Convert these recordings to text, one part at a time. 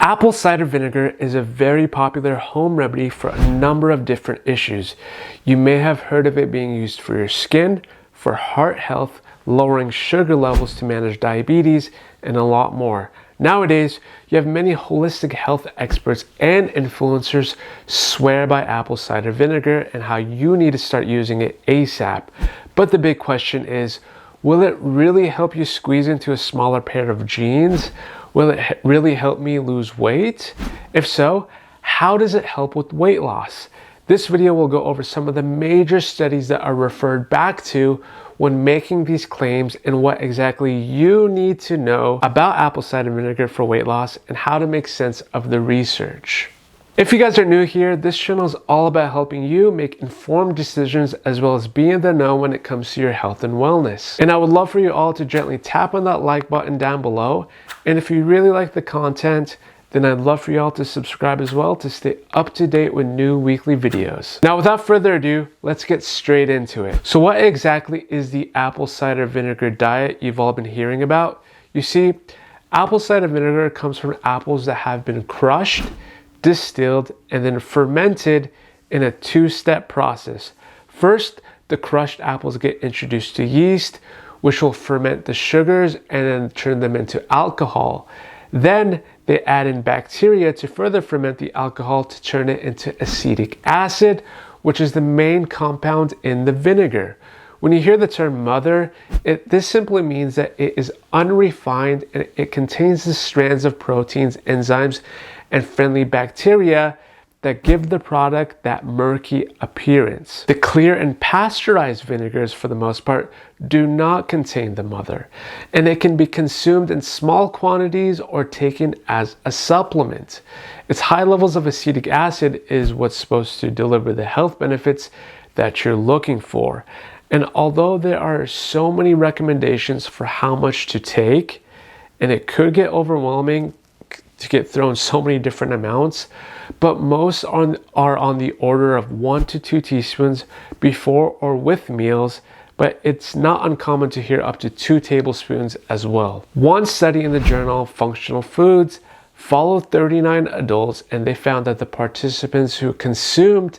Apple cider vinegar is a very popular home remedy for a number of different issues. You may have heard of it being used for your skin, for heart health, lowering sugar levels to manage diabetes, and a lot more. Nowadays, you have many holistic health experts and influencers swear by apple cider vinegar and how you need to start using it ASAP. But the big question is, will it really help you squeeze into a smaller pair of jeans? Will it really help me lose weight? If so, how does it help with weight loss? This video will go over some of the major studies that are referred back to when making these claims and what exactly you need to know about apple cider vinegar for weight loss and how to make sense of the research. If you guys are new here, this channel is all about helping you make informed decisions as well as be in the know when it comes to your health and wellness. And I would love for you all to gently tap on that like button down below. And if you really like the content, then I'd love for you all to subscribe as well to stay up to date with new weekly videos. Now, without further ado, let's get straight into it. So what exactly is the apple cider vinegar diet you've all been hearing about? You see, apple cider vinegar comes from apples that have been crushed, distilled, and then fermented in a two-step process. First, the crushed apples get introduced to yeast, which will ferment the sugars and then turn them into alcohol. Then they add in bacteria to further ferment the alcohol to turn it into acetic acid, which is the main compound in the vinegar. When you hear the term mother, this simply means that it is unrefined and it contains the strands of proteins, enzymes, and friendly bacteria that give the product that murky appearance. The clear and pasteurized vinegars, for the most part, do not contain the mother, and it can be consumed in small quantities or taken as a supplement. Its high levels of acetic acid is what's supposed to deliver the health benefits that you're looking for. And although there are so many recommendations for how much to take, and it could get overwhelming to get thrown so many different amounts, but most are on the order of 1 to 2 teaspoons before or with meals, but it's not uncommon to hear up to 2 tablespoons as well. One study in the journal Functional Foods followed 39 adults, and they found that the participants who consumed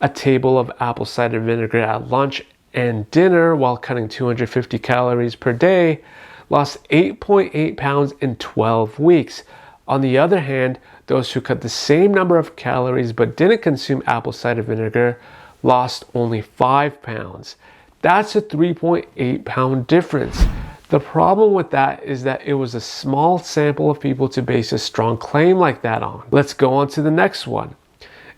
a table of apple cider vinegar at lunch and dinner while cutting 250 calories per day lost 8.8 pounds in 12 weeks. On the other hand, those who cut the same number of calories but didn't consume apple cider vinegar lost only 5 pounds. That's a 3.8 pound difference. The problem with that is that it was a small sample of people to base a strong claim like that on. Let's go on to the next one.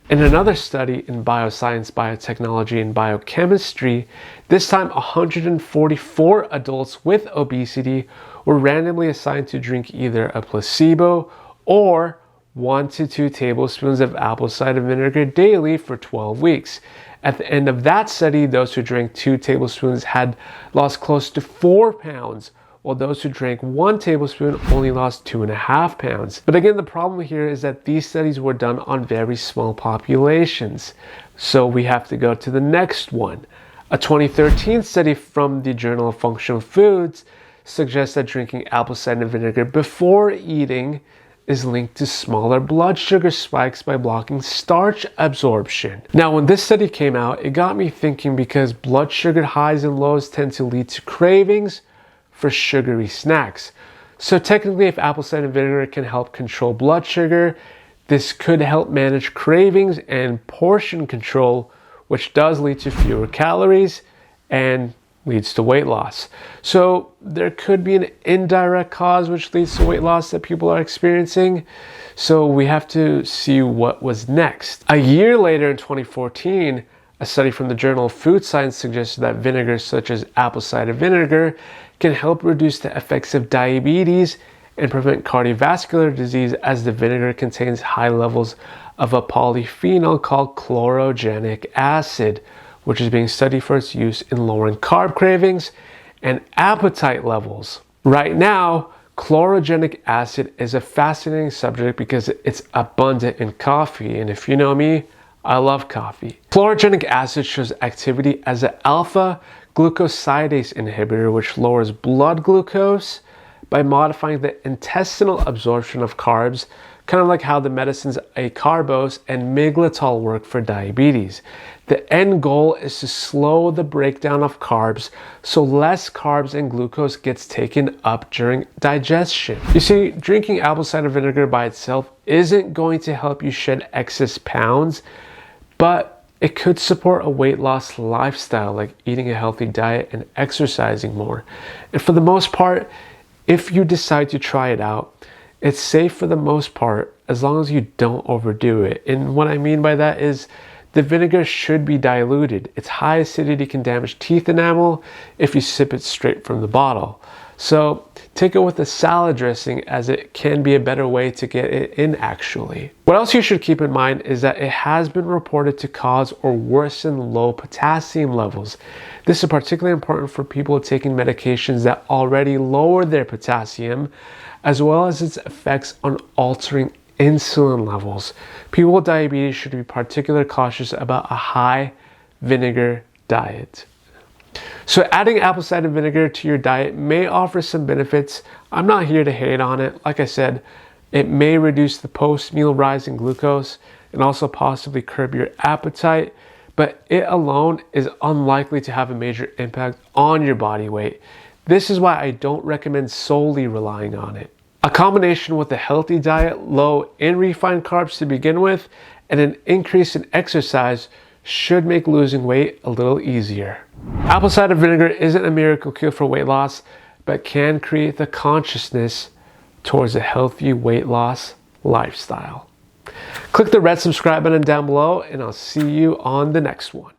In another study in bioscience, biotechnology, and biochemistry, this time 144 adults with obesity were randomly assigned to drink either a placebo or 1 to 2 tablespoons of apple cider vinegar daily for 12 weeks. At the end of that study, those who drank 2 tablespoons had lost close to 4 pounds, while those who drank 1 tablespoon only lost 2.5 pounds. But again, the problem here is that these studies were done on very small populations. So we have to go to the next one. A 2013 study from the Journal of Functional Foods suggests that drinking apple cider vinegar before eating is linked to smaller blood sugar spikes by blocking starch absorption. Now, when this study came out, it got me thinking because blood sugar highs and lows tend to lead to cravings for sugary snacks. So technically, if apple cider vinegar can help control blood sugar, this could help manage cravings and portion control, which does lead to fewer calories and leads to weight loss. So there could be an indirect cause which leads to weight loss that people are experiencing. So we have to see what was next. A year later in 2014, a study from the Journal of Food Science suggested that vinegars such as apple cider vinegar can help reduce the effects of diabetes and prevent cardiovascular disease, as the vinegar contains high levels of a polyphenol called chlorogenic acid, which is being studied for its use in lowering carb cravings and appetite levels. Right now, chlorogenic acid is a fascinating subject because it's abundant in coffee, and if you know me, I love coffee. Chlorogenic acid shows activity as an alpha glucosidase inhibitor, which lowers blood glucose by modifying the intestinal absorption of carbs kind of like how the medicines acarbose and miglatol work for diabetes. The end goal is to slow the breakdown of carbs so less carbs and glucose gets taken up during digestion. You see, drinking apple cider vinegar by itself isn't going to help you shed excess pounds, but it could support a weight loss lifestyle like eating a healthy diet and exercising more. And for the most part, if you decide to try it out, it's safe for the most part as long as you don't overdo it. And what I mean by that is the vinegar should be diluted. Its high acidity can damage teeth enamel if you sip it straight from the bottle. So take it with a salad dressing, as it can be a better way to get it in actually. What else you should keep in mind is that it has been reported to cause or worsen low potassium levels. This is particularly important for people taking medications that already lower their potassium, as well as its effects on altering insulin levels. People with diabetes should be particularly cautious about a high vinegar diet. So adding apple cider vinegar to your diet may offer some benefits. I'm not here to hate on it. Like I said, it may reduce the post-meal rise in glucose and also possibly curb your appetite, but it alone is unlikely to have a major impact on your body weight. This is why I don't recommend solely relying on it. A combination with a healthy diet, low in refined carbs to begin with, and an increase in exercise should make losing weight a little easier. Apple cider vinegar isn't a miracle cure for weight loss, but can create the consciousness towards a healthy weight loss lifestyle. Click the red subscribe button down below, and I'll see you on the next one.